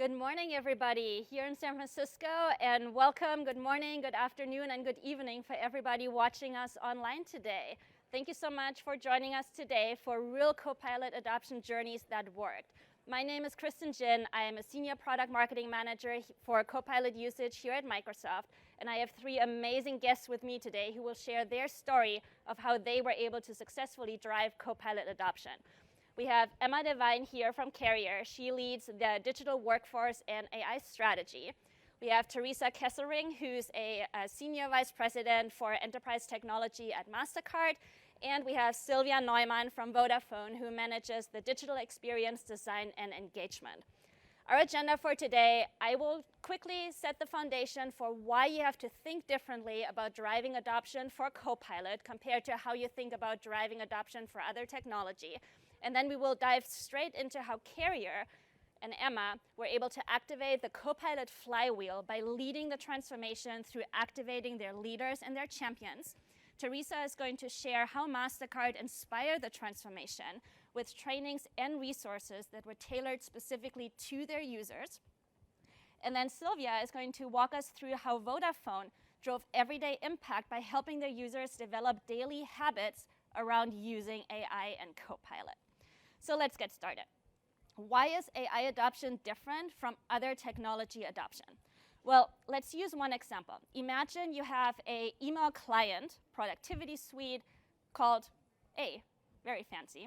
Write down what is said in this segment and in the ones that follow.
Good morning, everybody, here in San Francisco, and welcome, good morning, good afternoon, and good evening for everybody watching us online today. Thank you so much for joining us today for real Copilot adoption journeys that worked. My name is Kristin Ginn. I am a Senior Product Marketing Manager for Copilot usage here at Microsoft, and I have three amazing guests with me today who will share their story of how they were able to successfully drive Copilot adoption. We have 𝗦𝗽𝗲𝗻𝗀 here from Carrier. She leads the digital workforce and AI strategy. We have Teresa Kesselring, who's a Senior Vice President for Enterprise Technology at Mastercard. And we have Silvia Neumann from Vodafone, who manages the digital experience design and engagement. Our agenda for today, I will quickly set the foundation for why you have to think differently about driving adoption for Copilot compared to how you think about driving adoption for other technology. And then we will dive straight into how Carrier and 𝗦𝗲 were able to activate the Copilot flywheel by leading the transformation through activating their leaders and their champions. Teresa is going to share how Mastercard inspired the transformation with trainings and resources that were tailored specifically to their users. And then Silvia is going to walk us through how Vodafone drove everyday impact by helping their users develop daily habits around using AI and Copilot. So let's get started. Why is AI adoption different from other technology adoption? Well, let's use one example. Imagine you have an email client productivity suite called A, very fancy,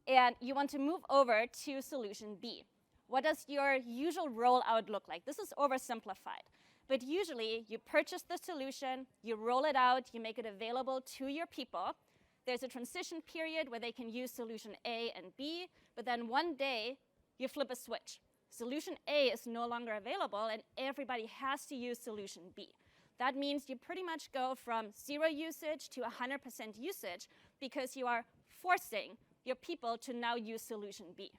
and you want to move over to solution B. What does your usual rollout look like? This is oversimplified, but usually you purchase the solution, you roll it out, you make it available to your people. There's a transition period where they can use solution A and B, but then one day you flip a switch. Solution A is no longer available, and everybody has to use solution B. That means you pretty much go from 0 usage to 100% usage because you are forcing your people to now use solution B.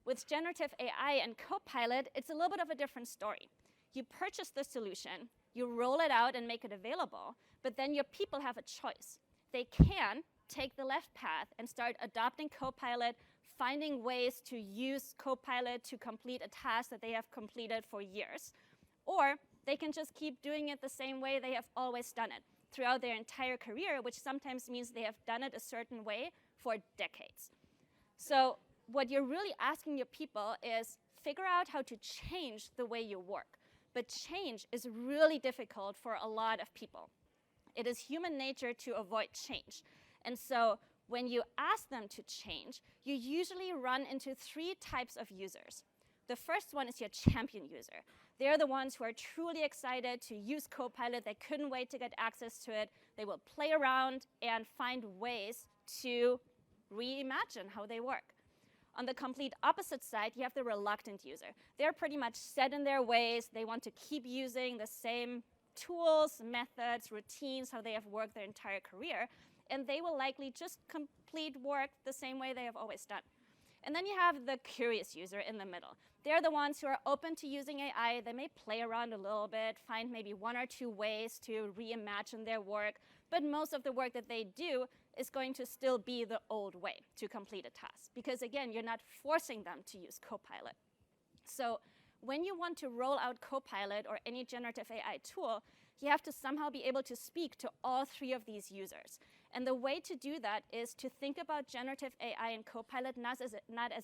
With generative AI and Copilot, it's a little bit of a different story. You purchase the solution, you roll it out and make it available, but then your people have a choice. They can take the left path and start adopting Copilot, finding ways to use Copilot to complete a task that they have completed for years. Or they can just keep doing it the same way they have always done it throughout their entire career, which sometimes means they have done it a certain way for decades. So what you're really asking your people is figure out how to change the way you work. But change is really difficult for a lot of people. It is human nature to avoid change. And so when you ask them to change, you usually run into 3 types of users. The first one is your champion user. They're the ones who are truly excited to use Copilot. They couldn't wait to get access to it. They will play around and find ways to reimagine how they work. On the complete opposite side, you have the reluctant user. They're pretty much set in their ways. They want to keep using the same tools, methods, routines, how they have worked their entire career, and they will likely just complete work the same way they have always done. And then you have the curious user in the middle. They're the ones who are open to using AI. They may play around a little bit, find maybe 1 or 2 ways to reimagine their work, but most of the work that they do is going to still be the old way to complete a task. Because again, you're not forcing them to use Copilot. So when you want to roll out Copilot or any generative AI tool, you have to somehow be able to speak to all 3 of these users. And the way to do that is to think about generative AI and Copilot not as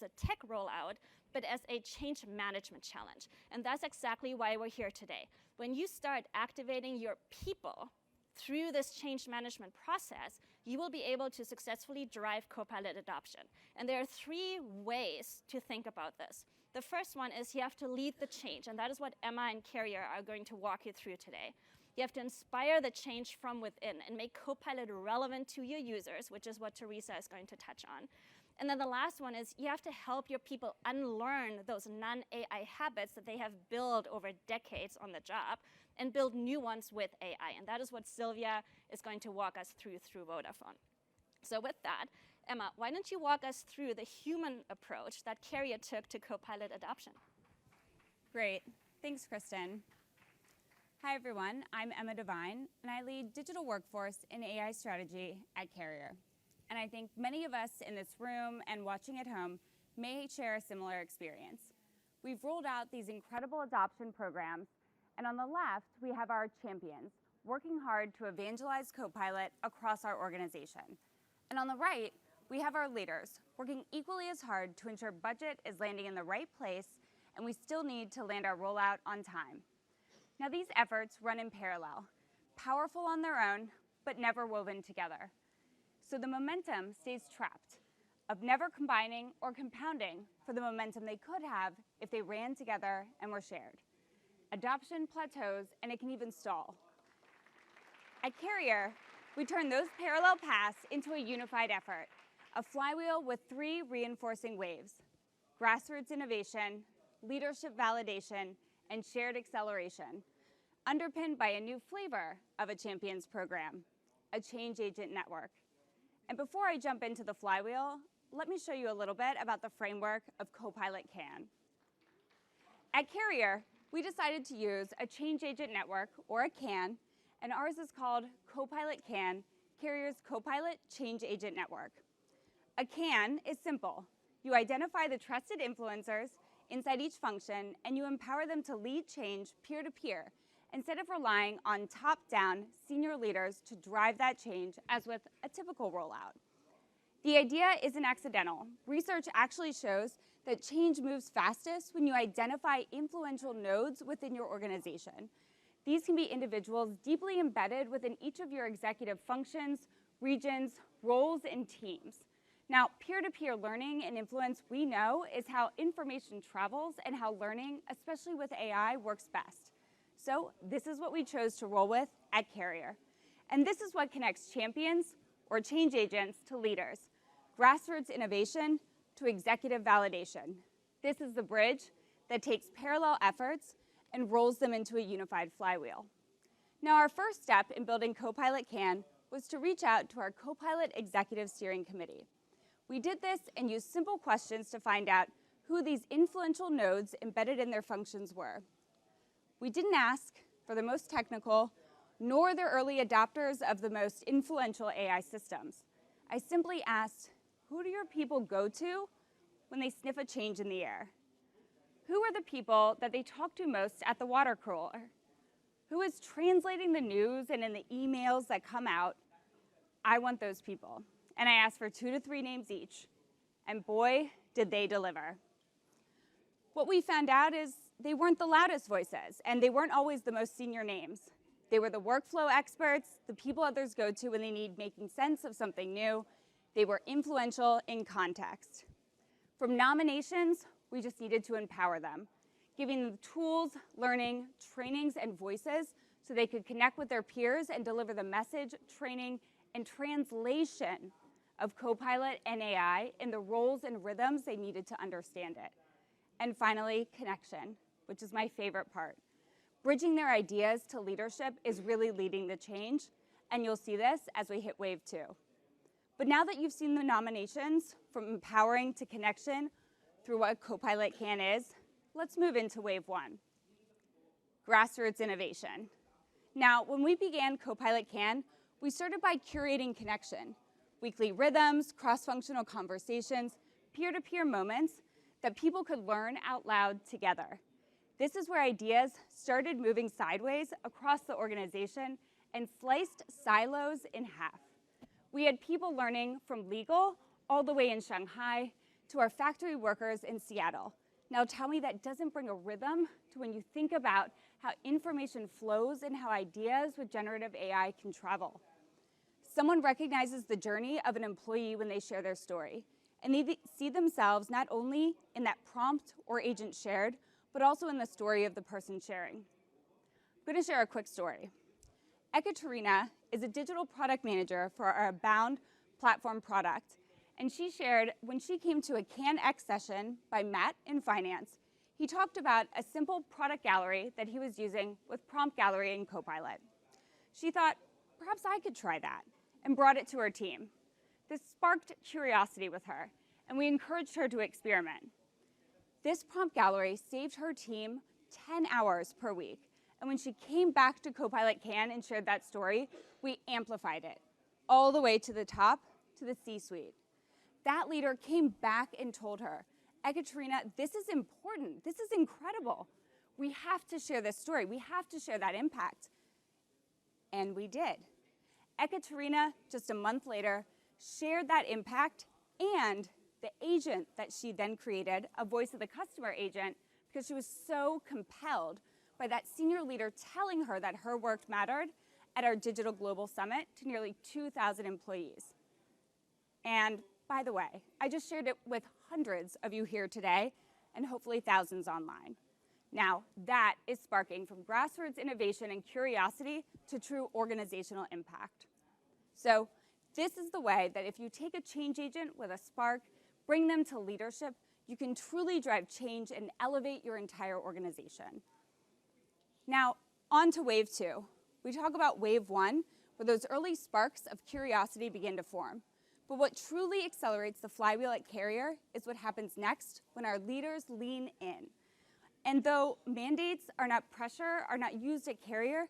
a tech rollout, but as a change management challenge. And that's exactly why we're here today. When you start activating your people through this change management process, you will be able to successfully drive Copilot adoption. And there are 3 ways to think about this. The first one is you have to lead the change, and that is what 𝗦𝗲 and Carrier are going to walk you through today. You have to inspire the change from within and make Copilot relevant to your users, which is what Teresa is going to touch on. And then the last one is you have to help your people unlearn those non-AI habits that they have built over decades on the job and build new ones with AI. And that is what Silvia is going to walk us through Vodafone. So with that, 𝗦𝗲, why don't you walk us through the human approach that Carrier took to Copilot adoption? Great. Thanks, Kristin. Hi, everyone. I'm 𝗦𝗽𝗲𝗻𝗀, and I lead digital workforce and AI strategy at Carrier. And I think many of us in this room and watching at home may share a similar experience. we've rolled out these incredible adoption programs, and on the left, we have our champions working hard to evangelize Copilot across our organization. And on the right, we have our leaders working equally as hard to ensure budget is landing in the right place, and we still need to land our rollout on time. Now, these efforts run in parallel, powerful on their own, but never woven together. So the momentum stays trapped, of never combining or compounding for the momentum they could have if they ran together and were shared. Adoption plateaus, and it can even stall. At Carrier, we turn those parallel paths into a unified effort, a flywheel with 3 reinforcing waves: grassroots innovation, leadership validation, and shared acceleration, underpinned by a new flavor of a champions program, a change agent network. And before I jump into the flywheel, let me show you a little bit about the framework of Copilot CAN. At Carrier, we decided to use a change agent network, or a CAN, and ours is called Copilot CAN, Carrier's Copilot Change Agent Network. A CAN is simple. You identify the trusted influencers inside each function, and you empower them to lead change peer-to-peer, instead of relying on top-down senior leaders to drive that change, as with a typical rollout. The idea isn't accidental. Research actually shows that change moves fastest when you identify influential nodes within your organization. These can be individuals deeply embedded within each of your executive functions, regions, roles, and teams. Now, peer-to-peer learning and influence, we know, is how information travels and how learning, especially with AI, works best. So this is what we chose to roll with at Carrier. And this is what connects champions, or change agents, to leaders, grassroots innovation to executive validation. This is the bridge that takes parallel efforts and rolls them into a unified flywheel. Now, our first step in building Copilot CAN was to reach out to our Copilot Executive Steering Committee. We did this and used simple questions to find out who these influential nodes embedded in their functions were. We didn't ask for the most technical, nor the early adopters of the most influential AI systems. I simply asked, who do your people go to when they sniff a change in the air? Who are the people that they talk to most at the water cooler? Who is translating the news and in the emails that come out? I want those people. And I asked for 2 to 3 names each. And boy, did they deliver. What we found out is they weren't the loudest voices, and they weren't always the most senior names. They were the workflow experts, the people others go to when they need making sense of something new. They were influential in context. From nominations, we just needed to empower them, giving them tools, learning, trainings, and voices so they could connect with their peers and deliver the message, training, and translation of Copilot and AI in the roles and rhythms they needed to understand it. And finally, connection, which is my favorite part. Bridging their ideas to leadership is really leading the change, and you'll see this as we hit wave 2. But now that you've seen the nominations, from empowering to connection through what Copilot CAN is, let's move into wave 1, grassroots innovation. Now, when we began Copilot CAN, we started by curating connection, weekly rhythms, cross-functional conversations, peer-to-peer moments that people could learn out loud together. This is where ideas started moving sideways across the organization and sliced silos in half. We had people learning from legal all the way in Shanghai to our factory workers in Seattle. Now tell me that doesn't bring a rhythm to when you think about how information flows and how ideas with generative AI can travel. Someone recognizes the journey of an employee when they share their story, and they see themselves not only in that prompt or agent shared, but also in the story of the person sharing. I'm going to share a quick story. Ekaterina is a digital product manager for our Abound platform product, and she shared when she came to a CanX session by Matt in finance, he talked about a simple product gallery that he was using with Prompt Gallery and Copilot. She thought, perhaps I could try that, and brought it to her team. This sparked curiosity with her, and we encouraged her to experiment. This prompt gallery saved her team 10 hours per week, and when she came back to Copilot CAN and shared that story, we amplified it all the way to the top, to the C-suite. That leader came back and told her, 𝗦𝗃𝗀𝗃, this is important. This is incredible. We have to share this story. We have to share that impact. And we did. 𝗦𝗃𝗀𝗃, just a month later, shared that impact and the agent that she then created, a voice of the customer agent, because she was so compelled by that senior leader telling her that her work mattered at our Digital Global Summit to nearly 2,000 employees. And by the way, I just shared it with hundreds of you here today and hopefully thousands online. Now, that is sparking from grassroots innovation and curiosity to true organizational impact. So this is the way that if you take a change agent with a spark, bring them to leadership, you can truly drive change and elevate your entire organization. Now, on to wave 2. We talk about wave 1, where those early sparks of curiosity begin to form. But what truly accelerates the flywheel at Carrier is what happens next when our leaders lean in. And though mandates are not pressure, are not used at Carrier,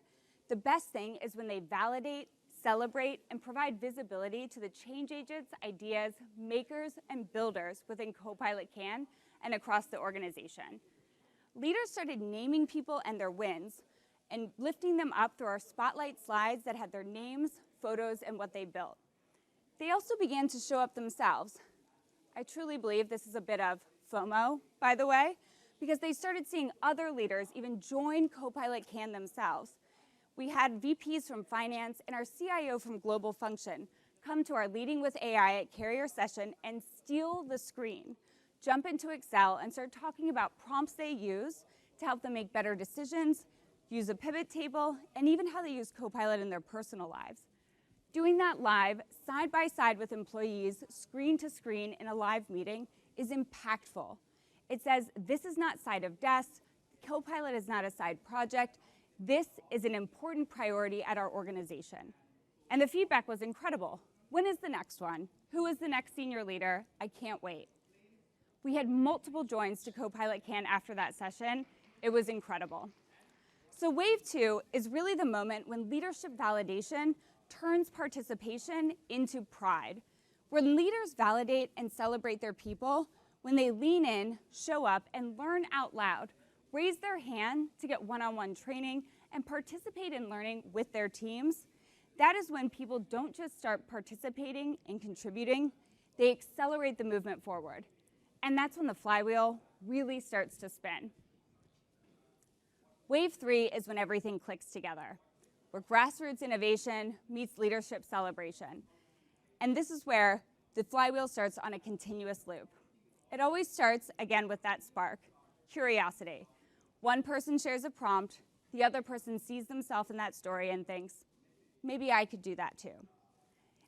the best thing is when they validate, celebrate, and provide visibility to the change agents, ideas, makers, and builders within Copilot Can and across the organization. Leaders started naming people and their wins and lifting them up through our spotlight slides that had their names, photos, and what they built. They also began to show up themselves. I truly believe this is a bit of FOMO, by the way, because they started seeing other leaders even join Copilot Can themselves. We had VPs from finance and our CIO from global function come to our Leading with AI at Carrier session and steal the screen, jump into Excel, and start talking about prompts they use to help them make better decisions, use a pivot table, and even how they use Copilot in their personal lives. Doing that live, side by side with employees, screen to screen in a live meeting is impactful. It says, this is not side of desk, Copilot is not a side project, this is an important priority at our organization. And the feedback was incredible. When is the next one? Who is the next senior leader? I can't wait. We had multiple joins to Copilot Can after that session. It was incredible. So wave 2 is really the moment when leadership validation turns participation into pride. When leaders validate and celebrate their people, when they lean in, show up, and learn out loud, raise their hand to get one-on-one training, and participate in learning with their teams, that is when people don't just start participating and contributing, they accelerate the movement forward. And that's when the flywheel really starts to spin. Wave 3 is when everything clicks together, where grassroots innovation meets leadership celebration. And this is where the flywheel starts on a continuous loop. It always starts, again, with that spark, curiosity. One person shares a prompt, the other person sees themselves in that story and thinks, maybe I could do that too.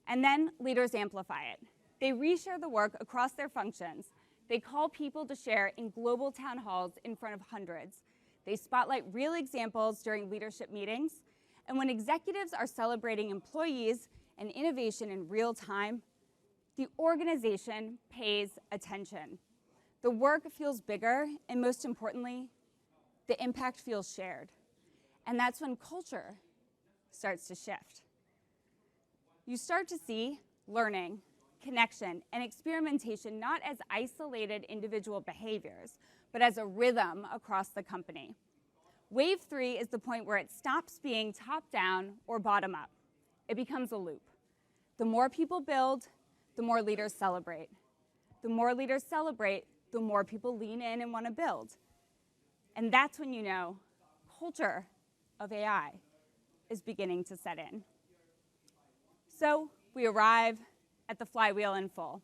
And then leaders amplify it. They reshare the work across their functions. They call people to share in global town halls in front of hundreds. They spotlight real examples during leadership meetings. And when executives are celebrating employees and innovation in real time, the organization pays attention. The work feels bigger, and most importantly, the impact feels shared. And that's when culture starts to shift. You start to see learning, connection, and experimentation not as isolated individual behaviors, but as a rhythm across the company. Wave 3 is the point where it stops being top-down or bottom-up. It becomes a loop. The more people build, the more leaders celebrate. The more leaders celebrate, the more people lean in and want to build. And that's when you know culture of AI is beginning to set in. So we arrive at the flywheel in full.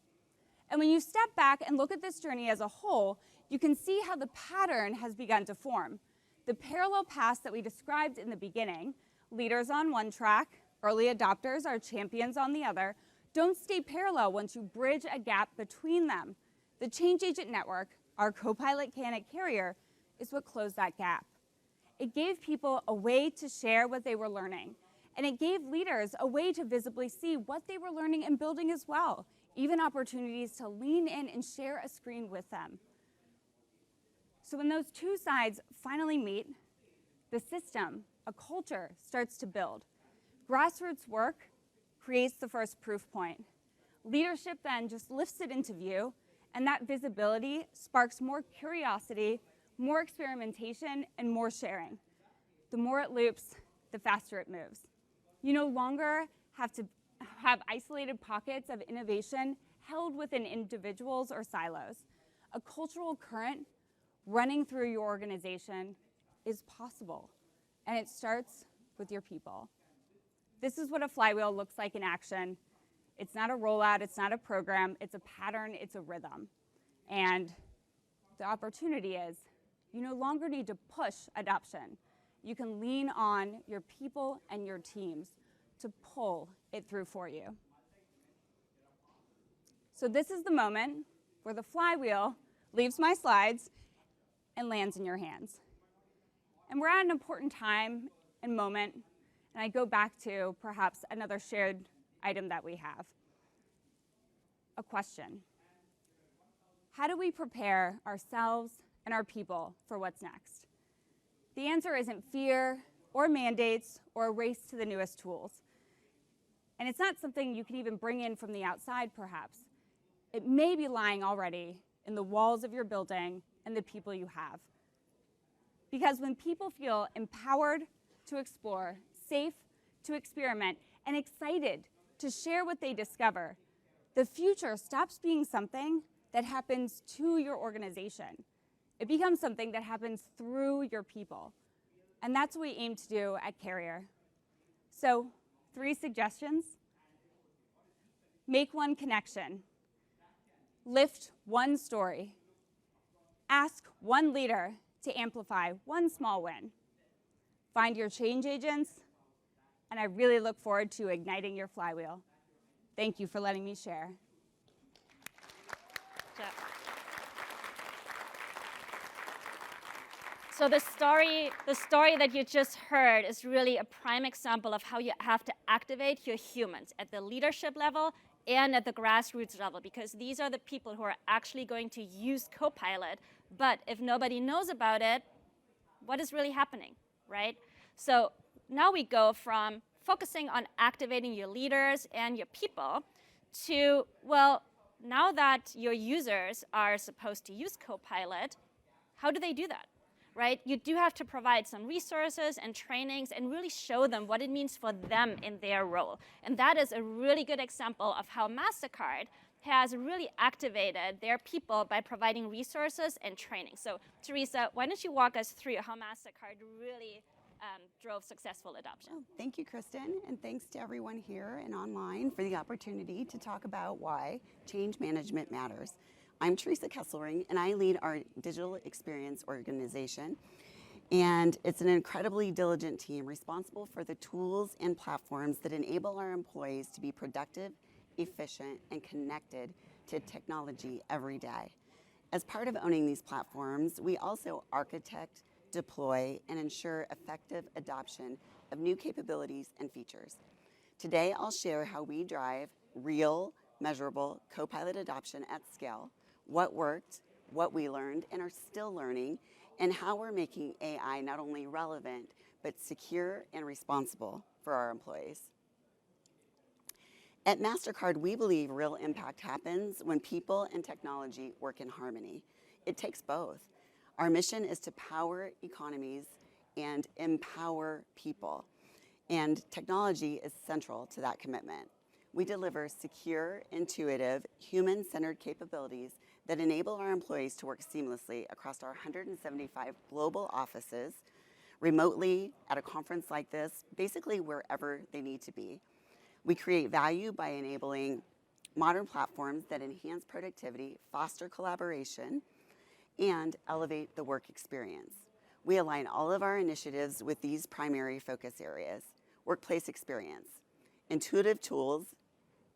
And when you step back and look at this journey as a whole, you can see how the pattern has begun to form. The parallel paths that we described in the beginning, leaders on one track, early adopters, our champions on the other, don't stay parallel once you bridge a gap between them. The Change Agent Network, our Copilot Can at Carrier, is what closed that gap. It gave people a way to share what they were learning, and it gave leaders a way to visibly see what they were learning and building as well, even opportunities to lean in and share a screen with them. So when those two sides finally meet, the system, a culture, starts to build. Grassroots work creates the first proof point. Leadership then just lifts it into view, And that visibility sparks more curiosity, more experimentation, and more sharing. The more it loops, the faster it moves. You no longer have to have isolated pockets of innovation held within individuals or silos. A cultural current running through your organization is possible, and it starts with your people. This is what a flywheel looks like in action. It's not a rollout, it's not a program, it's a pattern, it's a rhythm. And the opportunity is you no longer need to push adoption. You can lean on your people and your teams to pull it through for you. So this is the moment where the flywheel leaves my slides and lands in your hands. And we're at an important time and moment, and I go back to perhaps another shared item that we have. A question. How do we prepare ourselves and our people for what's next? The answer isn't fear or mandates or a race to the newest tools. And it's not something you can even bring in from the outside, perhaps. It may be lying already in the walls of your building and the people you have. Because when people feel empowered to explore, safe to experiment, and excited to share what they discover, the future stops being something that happens to your organization. It becomes something that happens through your people. And that's what we aim to do at Carrier. So, 3 suggestions. Make one connection. Lift one story. Ask one leader to amplify one small win. Find your change agents, and I really look forward to igniting your flywheel. Thank you for letting me share. So the story that you just heard is really a prime example of how you have to activate your humans at the leadership level and at the grassroots level, because these are the people who are actually going to use Copilot. But if nobody knows about it, what is really happening, right? So now we go from focusing on activating your leaders and your people to, well, now that your users are supposed to use Copilot, how do they do that? Right? You do have to provide some resources and trainings and really show them what it means for them in their role. And that is a really good example of how Mastercard has really activated their people by providing resources and training. So Teresa, why don't you walk us through how Mastercard really drove successful adoption? Oh, thank you, Kristin, and thanks to everyone here and online for the opportunity to talk about why change management matters. I'm Teresa Kesselring, and I lead our digital experience organization. And it's an incredibly diligent team responsible for the tools and platforms that enable our employees to be productive, efficient, and connected to technology every day. As part of owning these platforms, we also architect, deploy, and ensure effective adoption of new capabilities and features. Today, I'll share how we drive real, measurable Copilot adoption at scale, what worked, what we learned and are still learning, and how we're making AI not only relevant, but secure and responsible for our employees. At Mastercard, we believe real impact happens when people and technology work in harmony. It takes both. Our mission is to power economies and empower people, and technology is central to that commitment. We deliver secure, intuitive, human-centered capabilities that enable our employees to work seamlessly across our 175 global offices, remotely, at a conference like this, basically wherever they need to be. We create value by enabling modern platforms that enhance productivity, foster collaboration, and elevate the work experience. We align all of our initiatives with these primary focus areas: workplace experience, intuitive tools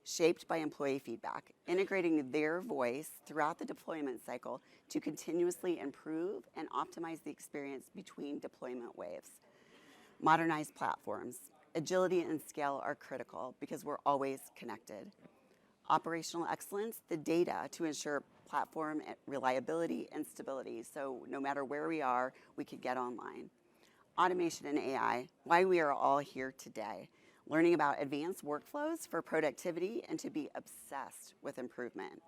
shaped by employee feedback, integrating their voice throughout the deployment cycle to continuously improve and optimize the experience between deployment waves. Modernized platforms. Agility and scale are critical because we're always connected. Operational excellence, the data to ensure platform reliability and stability, so no matter where we are, we can get online. Automation and AI, why we are all here today. Learning about advanced workflows for productivity and to be obsessed with improvement.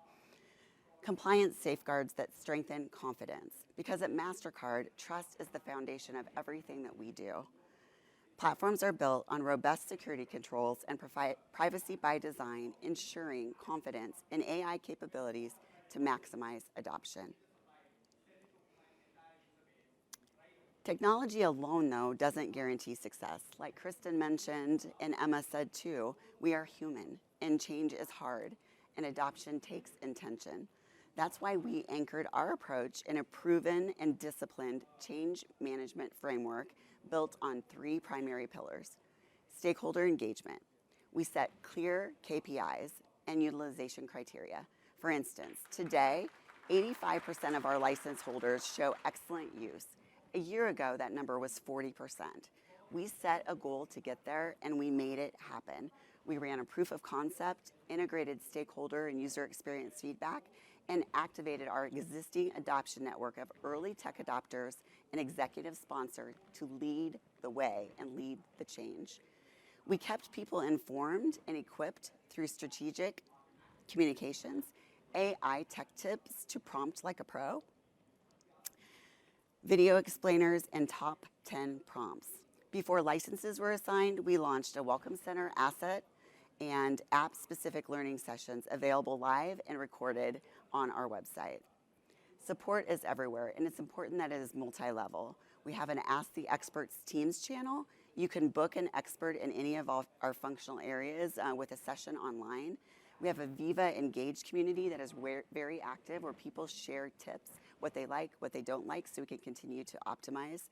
Compliance safeguards that strengthen confidence, because at Mastercard, trust is the foundation of everything that we do. Platforms are built on robust security controls and privacy by design, ensuring confidence in AI capabilities to maximize adoption. Technology alone, though, doesn't guarantee success. Like Kristin mentioned and Emma said too, we are human and change is hard and adoption takes intention. That's why we anchored our approach in a proven and disciplined change management framework built on 3 primary pillars. Stakeholder engagement. We set clear KPIs and utilization criteria. For instance, today, 85% of our license holders show excellent use. A year ago, that number was 40%. We set a goal to get there and we made it happen. We ran a proof of concept, integrated stakeholder and user experience feedback, and activated our existing adoption network of early tech adopters and executive sponsors to lead the way and lead the change. We kept people informed and equipped through strategic communications, AI tech tips to prompt like a pro, video explainers, and top 10 prompts. Before licenses were assigned, we launched a Welcome Center asset and app-specific learning sessions available live and recorded on our website. Support is everywhere, and it's important that it is multi-level. We have an Ask the Experts Teams channel. You can book an expert in any of our functional areas with a session online. We have a Viva Engage community that is very active, where people share tips, what they like, what they don't like, so we can continue to optimize.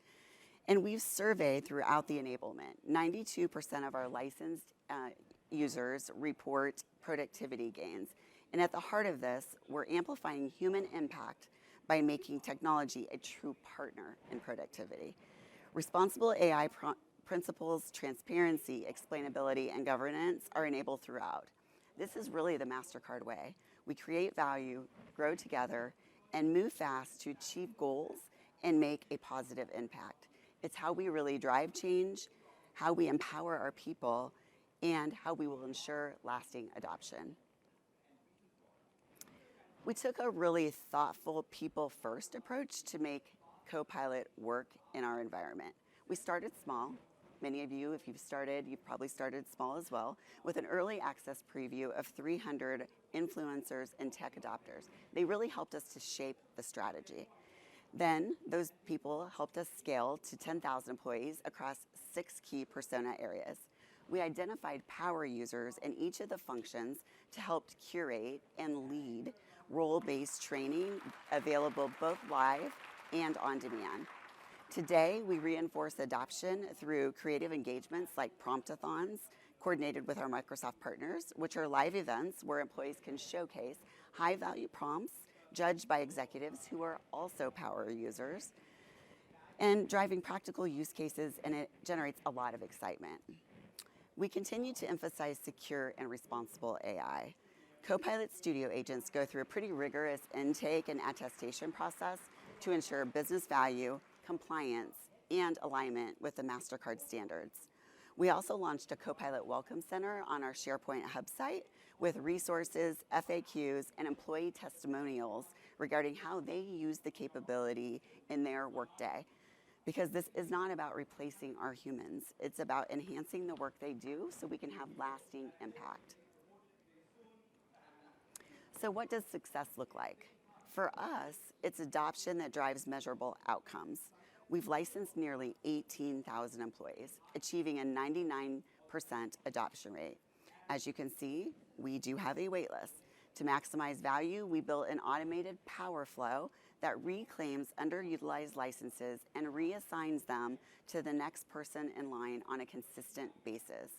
And we've surveyed throughout the enablement. 92% of our licensed users report productivity gains. And at the heart of this, we're amplifying human impact by making technology a true partner in productivity. Responsible AI principles, transparency, explainability, and governance are enabled throughout. This is really the Mastercard way. We create value, grow together, and move fast to achieve goals and make a positive impact. It's how we really drive change, how we empower our people, and how we will ensure lasting adoption. We took a really thoughtful, people-first approach to make Copilot work in our environment. We started small. Many of you, if you've probably started small as well, with an early access preview of 300 influencers and tech adopters. They really helped us to shape the strategy. Then those people helped us scale to 10,000 employees across 6 key persona areas. We identified power users in each of the functions to help curate and lead role-based training available both live and on demand. Today, we reinforce adoption through creative engagements like Promptathons, coordinated with our Microsoft partners, which are live events where employees can showcase high-value prompts judged by executives who are also power users, and driving practical use cases, and it generates a lot of excitement. We continue to emphasize secure and responsible AI. Copilot Studio agents go through a pretty rigorous intake and attestation process to ensure business value, compliance, and alignment with the Mastercard standards. We also launched a Copilot Welcome Center on our SharePoint Hub site with resources, FAQs, and employee testimonials regarding how they use the capability in their workday. Because this is not about replacing our humans. It's about enhancing the work they do so we can have lasting impact. So what does success look like? For us, it's adoption that drives measurable outcomes. We've licensed nearly 18,000 employees, achieving a 99% adoption rate. As you can see, we do have a wait list. To maximize value, we built an automated power flow that reclaims underutilized licenses and reassigns them to the next person in line on a consistent basis.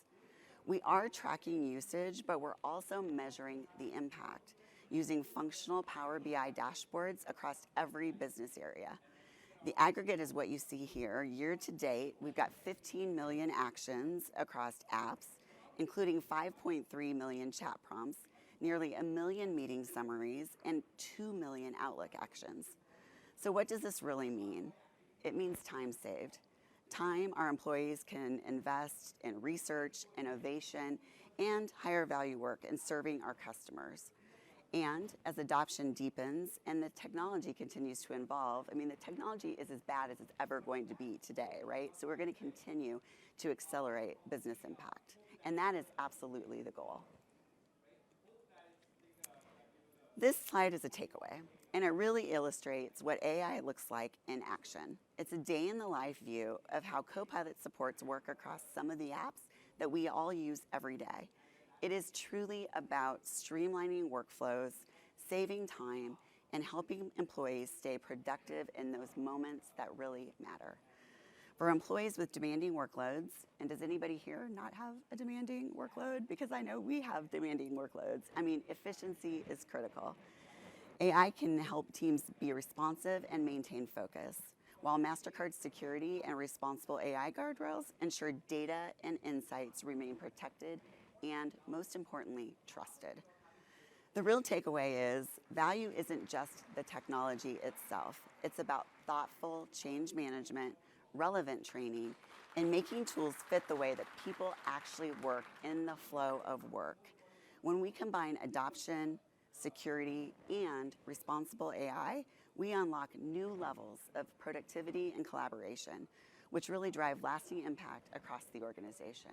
We are tracking usage, but we're also measuring the impact using functional Power BI dashboards across every business area. The aggregate is what you see here. Year to date, we've got 15 million actions across apps, including 5.3 million chat prompts, nearly 1 million meeting summaries, and 2 million Outlook actions. So what does this really mean? It means time saved. Time our employees can invest in research, innovation, and higher value work in serving our customers. And as adoption deepens and the technology continues to evolve, I mean, the technology is as bad as it's ever going to be today, right? So we're going to continue to accelerate business impact. And that is absolutely the goal. This slide is a takeaway, and it really illustrates what AI looks like in action. It's a day in the life view of how Copilot supports work across some of the apps that we all use every day. It is truly about streamlining workflows, saving time, and helping employees stay productive in those moments that really matter. For employees with demanding workloads, and does anybody here not have a demanding workload? Because I know we have demanding workloads. I mean, efficiency is critical. AI can help teams be responsive and maintain focus, while Mastercard's security and responsible AI guardrails ensure data and insights remain protected and, most importantly, trusted. The real takeaway is value isn't just the technology itself. It's about thoughtful change management, relevant training, and making tools fit the way that people actually work in the flow of work. When we combine adoption, security, and responsible AI, we unlock new levels of productivity and collaboration, which really drive lasting impact across the organization.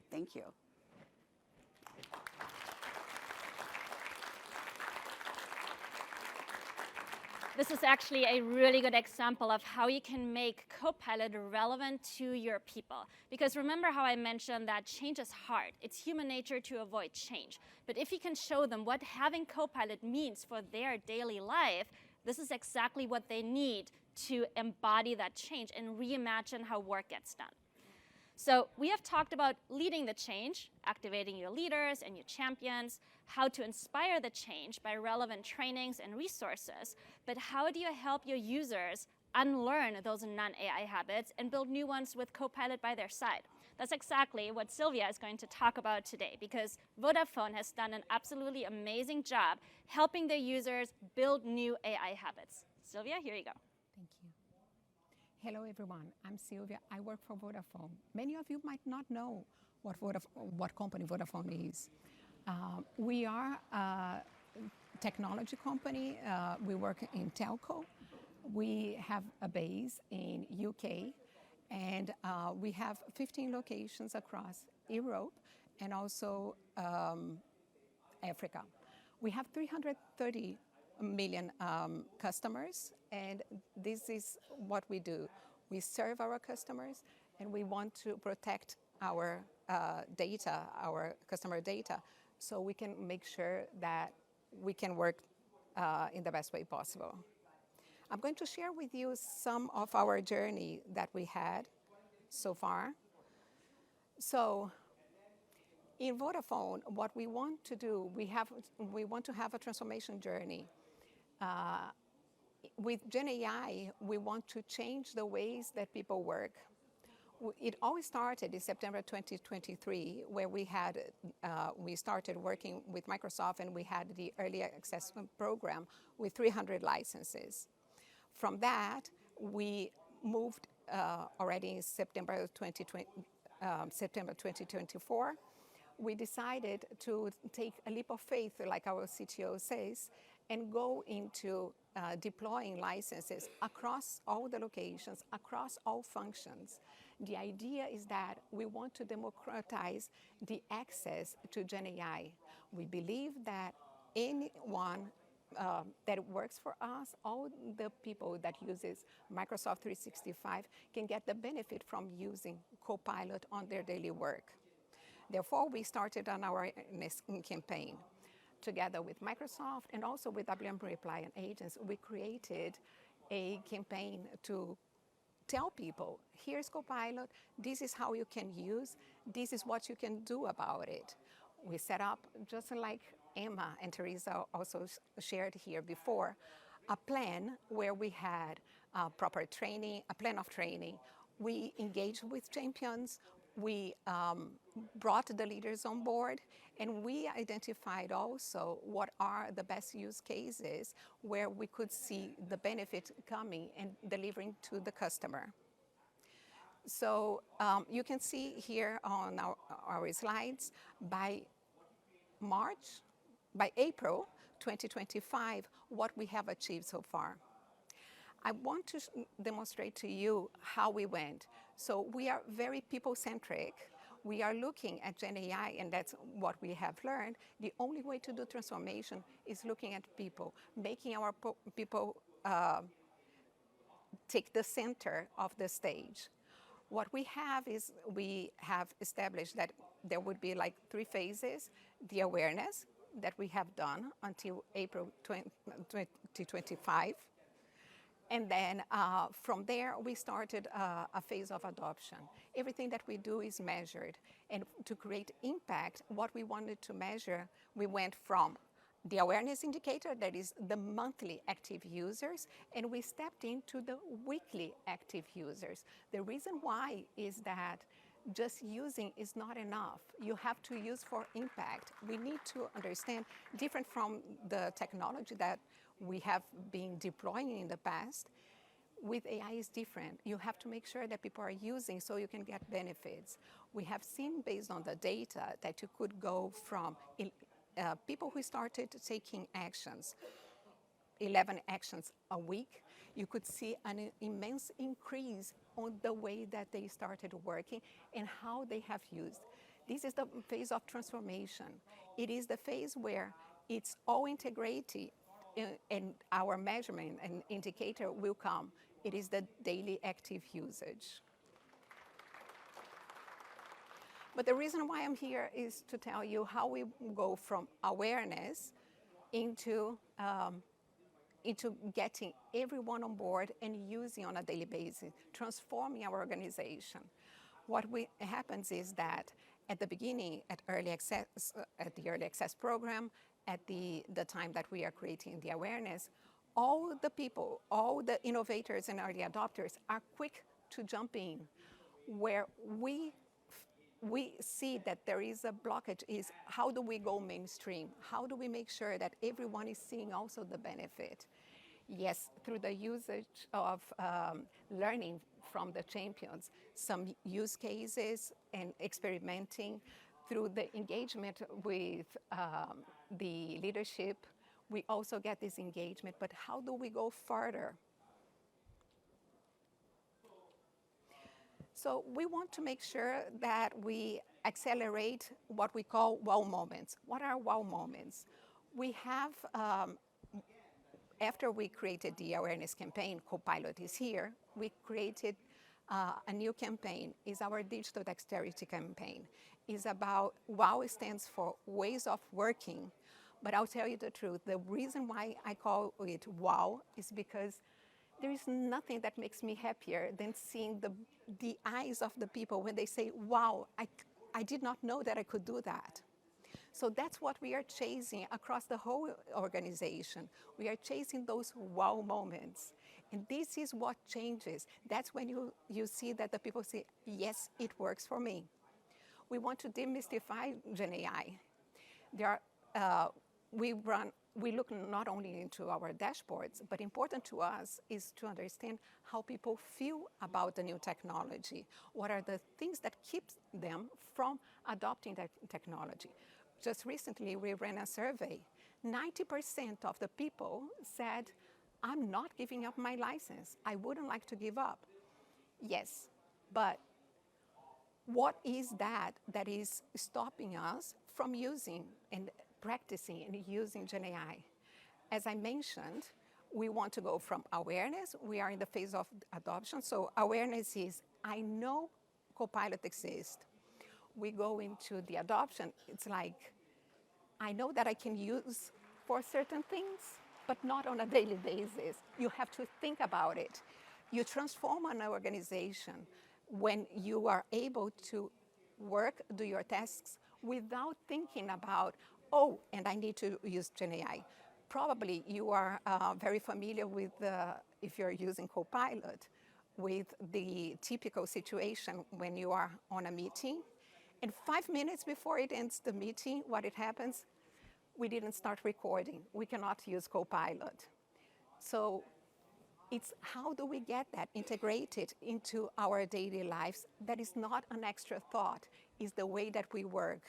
Thank you. This is actually a really good example of how you can make Copilot relevant to your people. Because remember how I mentioned that change is hard. It's human nature to avoid change. But if you can show them what having Copilot means for their daily life, this is exactly what they need to embody that change and reimagine how work gets done. So we have talked about leading the change, activating your leaders and your champions, how to inspire the change by relevant trainings and resources, but how do you help your users unlearn those non-AI habits and build new ones with Copilot by their side? That's exactly what Silvia is going to talk about today, because Vodafone has done an absolutely amazing job helping their users build new AI habits. Silvia, here you go. Thank you. Hello, everyone. I'm Silvia. I work for Vodafone. Many of you might not know what company Vodafone is. We are a technology company. We work in telco. We have a base in UK, and we have 15 locations across Europe and also Africa. We have 330 million customers, and this is what we do. We serve our customers, and we want to protect our data, our customer data, so we can make sure that we can work in the best way possible. I'm going to share with you some of our journey that we had so far. So in Vodafone, what we want to do, we want to have a transformation journey. With GenAI, we want to change the ways that people work. It always started in September 2023, where we started working with Microsoft, and we had the early access program with 300 licenses. From that, we moved already in September 2024. We decided to take a leap of faith, like our CTO says, and go into deploying licenses across all the locations, across all functions. The idea is that we want to democratize the access to GenAI. We believe that anyone that works for us, all the people that uses Microsoft 365 can get the benefit from using Copilot on their daily work. Therefore, we started on our campaign. Together with Microsoft and also with WM Reply and agents, we created a campaign to tell people, here's Copilot, this is how you can use, this is what you can do about it. We set up, just like Emma and Teresa also shared here before, a plan where we had proper training, a plan of training. We engaged with champions. We brought the leaders on board, and we identified also what are the best use cases where we could see the benefit coming and delivering to the customer. So you can see here on our slides, by April 2025, what we have achieved so far. I want to demonstrate to you how we went. So we are very people-centric. We are looking at Gen AI, and that's what we have learned. The only way to do transformation is looking at people, making our people take the center of the stage. What we have is we have established that there would be like 3 phases: the awareness that we have done until April 2025. And then from there, we started a phase of adoption. Everything that we do is measured. And to create impact, what we wanted to measure, we went from the awareness indicator, that is the monthly active users, and we stepped into the weekly active users. The reason why is that just using is not enough. You have to use for impact. We need to understand, different from the technology that we have been deploying in the past, with AI is different. You have to make sure that people are using so you can get benefits. We have seen, based on the data, that you could go from people who started taking actions, 11 actions a week, you could see an immense increase on the way that they started working and how they have used. This is the phase of transformation. It is the phase where it's all integrated, and our measurement and indicator will come. It is the daily active usage. But the reason why I'm here is to tell you how we go from awareness into getting everyone on board and using on a daily basis, transforming our organization. What happens is that at the beginning, at the early access program, at the time that we are creating the awareness, all the people, all the innovators and early adopters are quick to jump in. Where we see that there is a blockage is, how do we go mainstream? How do we make sure that everyone is seeing also the benefit? Yes, through the usage of learning from the champions, some use cases and experimenting, through the engagement with the leadership, we also get this engagement, but how do we go further? So we want to make sure that we accelerate what we call wow moments. What are wow moments? We have, after we created the awareness campaign, Copilot is here, we created a new campaign. It's our digital dexterity campaign. It's about, WOW stands for ways of working. But I'll tell you the truth, the reason why I call it WOW is because there is nothing that makes me happier than seeing the eyes of the people when they say, wow, I did not know that I could do that. So that's what we are chasing across the whole organization. We are chasing those wow moments. And this is what changes. That's when you see that the people say, yes, it works for me. We want to demystify Gen AI. We look not only into our dashboards, but important to us is to understand how people feel about the new technology. What are the things that keep them from adopting that technology? Just recently, we ran a survey. 90% of the people said, I'm not giving up my license. I wouldn't like to give up. Yes, but what is that is stopping us from using and practicing and using Gen AI? As I mentioned, we want to go from awareness. We are in the phase of adoption. So awareness is, I know Copilot exists. We go into the adoption. It's like, I know that I can use for certain things, but not on a daily basis. You have to think about it. You transform an organization when you are able to work, do your tasks without thinking about, oh, and I need to use Gen AI. Probably you are very familiar with, if you're using Copilot, with the typical situation when you are on a meeting, and 5 minutes before it ends the meeting, what it happens? We didn't start recording. We cannot use Copilot. So it's how do we get that integrated into our daily lives? That is not an extra thought, it's the way that we work.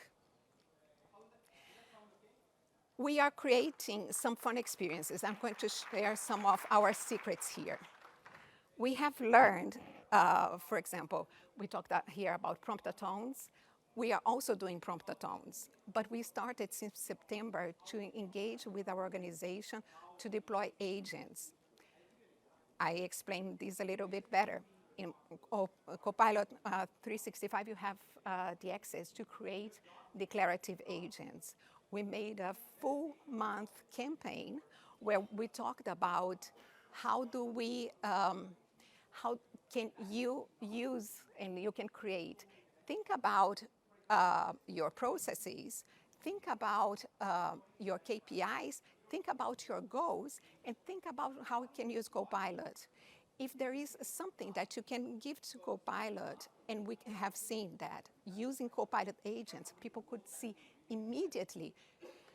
We are creating some fun experiences. I'm going to share some of our secrets here. We have learned, for example, we talked here about Promptathons. We are also doing Promptathons, but we started since September to engage with our organization to deploy agents. I explained this a little bit better. In Copilot 365, you have the access to create declarative agents. We made a full month campaign where we talked about how can you use and you can create. Think about your processes, think about your KPIs, think about your goals, and think about how you can use Copilot. If there is something that you can give to Copilot, and we have seen that using Copilot agents, people could see immediately.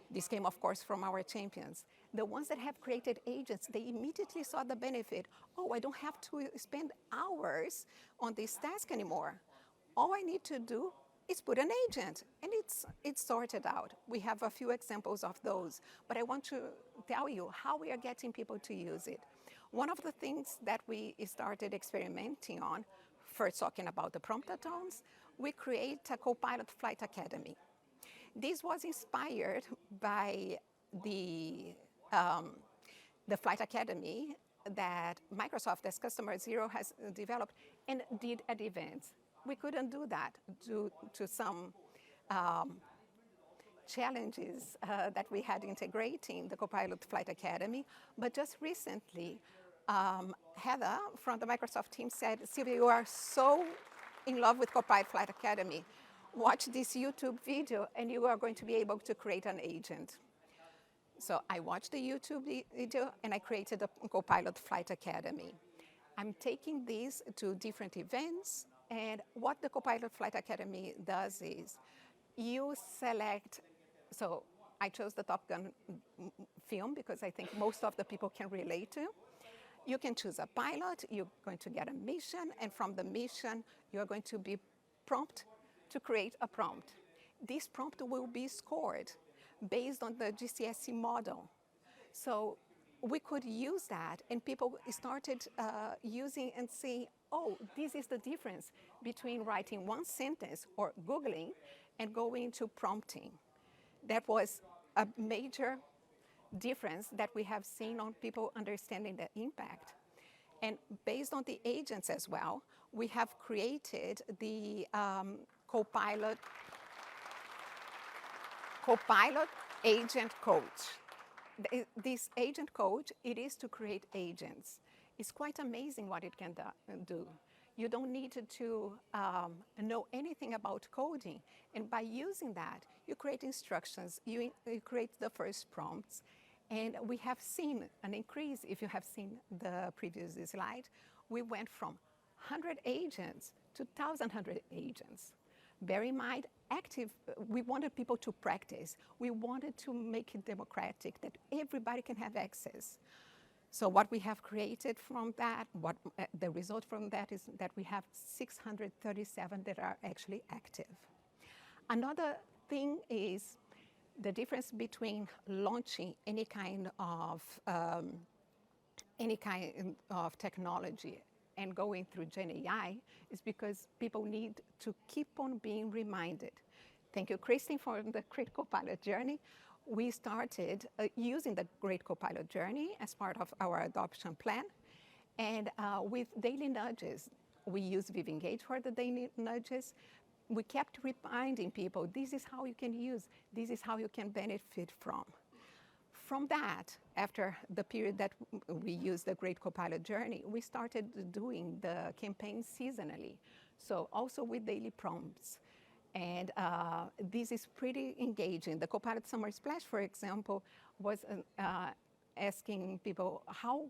This came, of course, from our champions. The ones that have created agents, they immediately saw the benefit. Oh, I don't have to spend hours on this task anymore. All I need to do is put an agent, and it's sorted out. We have a few examples of those, but I want to tell you how we are getting people to use it. One of the things that we started experimenting on, first talking about the Promptathons, we create a Copilot Flight Academy. This was inspired by the Flight Academy that Microsoft as Customer Zero has developed and did at events. We couldn't do that due to some challenges that we had integrating the Copilot Flight Academy. But just recently, Heather from the Microsoft team said, Silvia, you are so in love with Copilot Flight Academy. Watch this YouTube video and you are going to be able to create an agent. So I watched the YouTube video and I created a Copilot Flight Academy. I'm taking these to different events, and what the Copilot Flight Academy does is you select, so I chose the Top Gun film because I think most of the people can relate to. You can choose a pilot, you're going to get a mission, and from the mission, you're going to be prompted to create a prompt. This prompt will be scored based on the GCSE model. So we could use that, and people started using and saying, oh, this is the difference between writing one sentence or Googling and going to prompting. That was a major difference that we have seen on people understanding the impact. And based on the agents as well, we have created the Copilot Agent Coach. This agent coach, it is to create agents. It's quite amazing what it can do. You don't need to know anything about coding. And by using that, you create instructions, you create the first prompts. And we have seen an increase. If you have seen the previous slide, we went from 100 agents to 1,100 agents. Bear in mind, we wanted people to practice. We wanted to make it democratic, that everybody can have access. So what we have created from that, the result from that is that we have 637 that are actually active. Another thing is the difference between launching any kind of technology and going through Gen AI is because people need to keep on being reminded. Thank you, Kristin, for the Great Copilot Journey. We started using the Great Copilot Journey as part of our adoption plan. And with daily nudges, we use Viv Engage for the daily nudges. We kept reminding people, this is how you can use, this is how you can benefit from. From that, after the period that we used the Great Copilot Journey, we started doing the campaign seasonally. So also with daily prompts. And this is pretty engaging. The Copilot Summer Splash, for example, was asking people how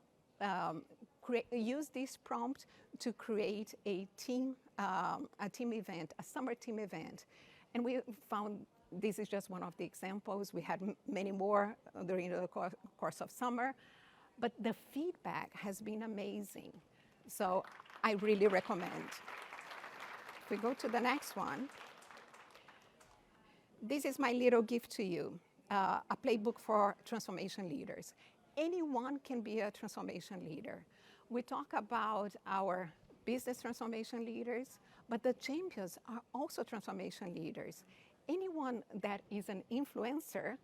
use this prompt to create a team event, a summer team event. And we found this is just one of the examples. We had many more during the course of summer, but the feedback has been amazing. So I really recommend. If we go to the next one, this is my little gift to you. a playbook for transformation leaders. Anyone can be a transformation leader. We talk about our business transformation leaders, but the champions are also transformation leaders. Anyone that is an influencer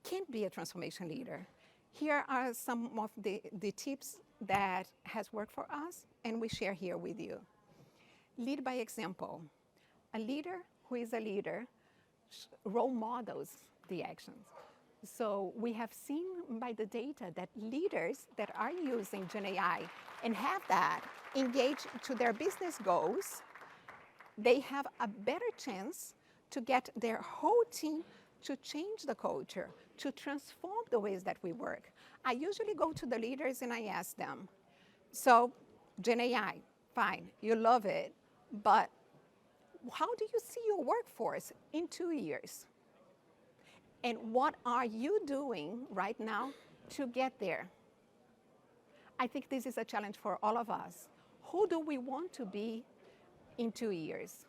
can be a transformation leader. Here are some of the tips that has worked for us, and we share here with you. Lead by example. A leader who is a leader role models the actions. So we have seen by the data that leaders that are using GenAI and have that engaged to their business goals, they have a better chance to get their whole team to change the culture, to transform the ways that we work. I usually go to the leaders and I ask them, so GenAI, fine, you love it, but how do you see your workforce in 2 years? And what are you doing right now to get there? I think this is a challenge for all of us. Who do we want to be in 2 years?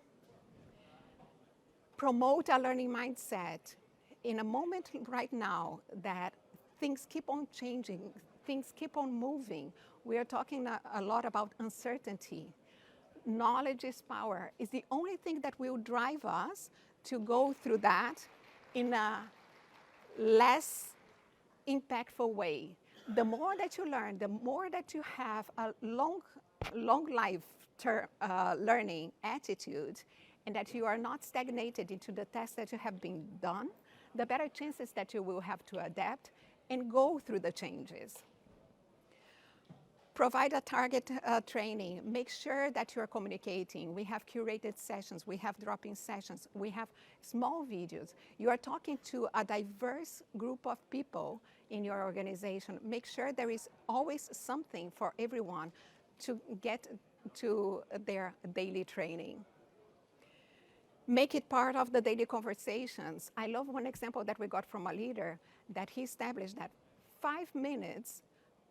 Promote a learning mindset. In a moment right now that things keep on changing, things keep on moving, we are talking a lot about uncertainty. Knowledge is power. It's the only thing that will drive us to go through that in a less impactful way. The more that you learn, the more that you have a long life learning attitude, and that you are not stagnated into the tasks that you have been done, the better chances that you will have to adapt and go through the changes. Provide a target training. Make sure that you are communicating. We have curated sessions. We have drop-in sessions. We have small videos. You are talking to a diverse group of people in your organization. Make sure there is always something for everyone to get to their daily training. Make it part of the daily conversations. I love one example that we got from a leader that he established that 5 minutes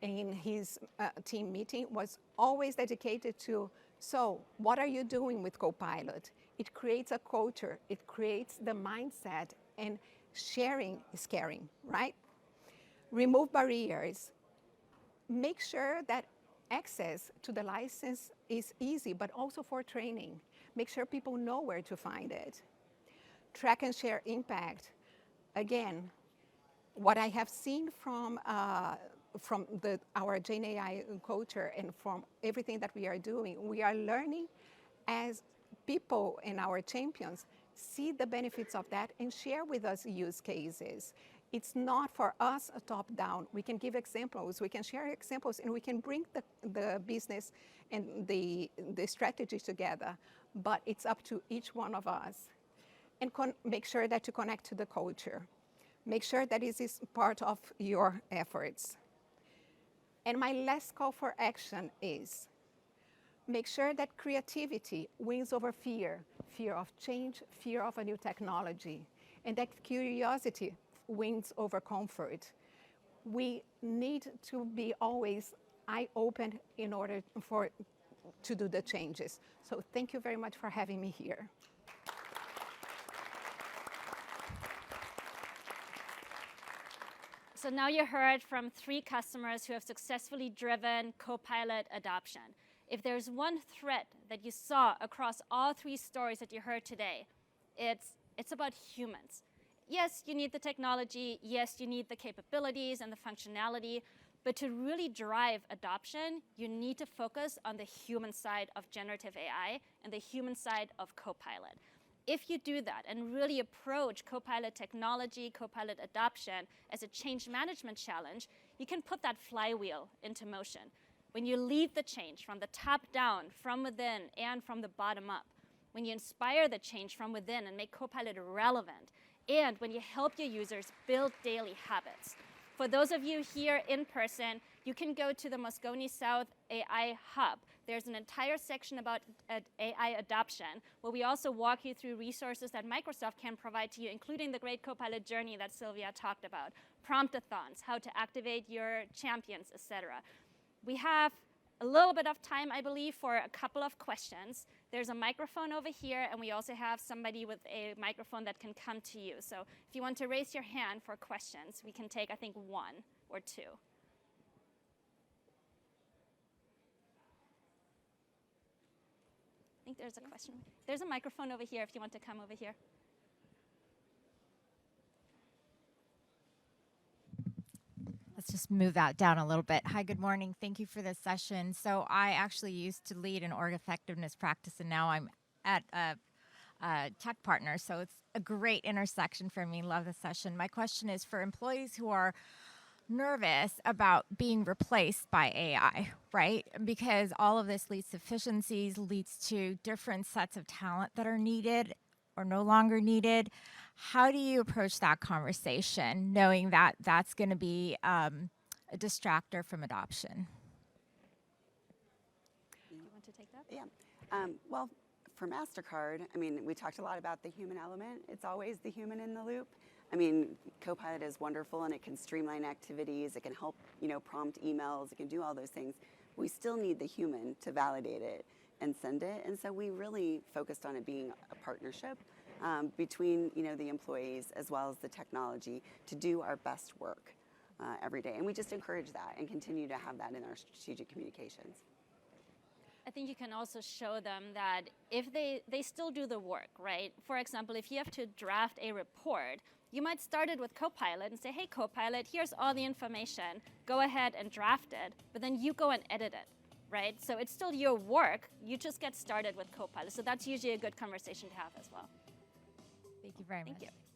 in his team meeting was always dedicated to, so what are you doing with Copilot? It creates a culture, it creates the mindset, and sharing is caring, right? Remove barriers. Make sure that access to the license is easy, but also for training. Make sure people know where to find it. Track and share impact. Again, what I have seen from our GenAI culture and from everything that we are doing, we are learning as people and our champions see the benefits of that and share with us use cases. It's not for us a top-down. We can give examples, we can share examples, and we can bring the business and the strategy together. But it's up to each one of us. And make sure that you connect to the culture. Make sure that it is part of your efforts. And my last call for action is make sure that creativity wins over fear, fear of change, fear of a new technology, and that curiosity wins over comfort. We need to be always eye-open in order to do the changes. So thank you very much for having me here. So now you heard from 3 customers who have successfully driven Copilot adoption. If there's one thread that you saw across all 3 stories that you heard today, it's about humans. Yes, you need the technology. Yes, you need the capabilities and the functionality. But to really drive adoption, you need to focus on the human side of generative AI and the human side of Copilot. If you do that and really approach Copilot technology, Copilot adoption as a change management challenge, you can put that flywheel into motion. When you lead the change from the top down, from within, and from the bottom up, when you inspire the change from within and make Copilot relevant, and when you help your users build daily habits. For those of you here in person, you can go to the Moscone South AI Hub. There's an entire section about AI adoption, where we also walk you through resources that Microsoft can provide to you, including the great Copilot journey that Silvia talked about, Promptathons, how to activate your champions, etc. We have a little bit of time, I believe, for a couple of questions. There's a microphone over here, and we also have somebody with a microphone that can come to you. So if you want to raise your hand for questions, we can take, I think, 1 or 2. I think there's a question. There's a microphone over here if you want to come over here. Let's just move that down a little bit. Hi, good morning. Thank you for this session. So I actually used to lead an org effectiveness practice, and now I'm at a tech partner. So it's a great intersection for me. Love the session. My question is for employees who are nervous about being replaced by AI, right? Because all of this leads to efficiencies, leads to different sets of talent that are needed or no longer needed. How do you approach that conversation, knowing that that's going to be a distractor from adoption? Do you want to take that? Yeah. Well, for Mastercard, I mean, we talked a lot about the human element. It's always the human in the loop. I mean, Copilot is wonderful, and it can streamline activities. It can help, prompt emails. It can do all those things. We still need the human to validate it and send it. And so we really focused on it being a partnership between, the employees as well as the technology to do our best work every day. And we just encourage that and continue to have that in our strategic communications. I think you can also show them that if they still do the work, right? For example, if you have to draft a report, you might start it with Copilot and say, hey, Copilot, here's all the information. Go ahead and draft it, but then you go and edit it, right? So it's still your work. You just get started with Copilot. So that's usually a good conversation to have as well. Thank you very much. Thank you.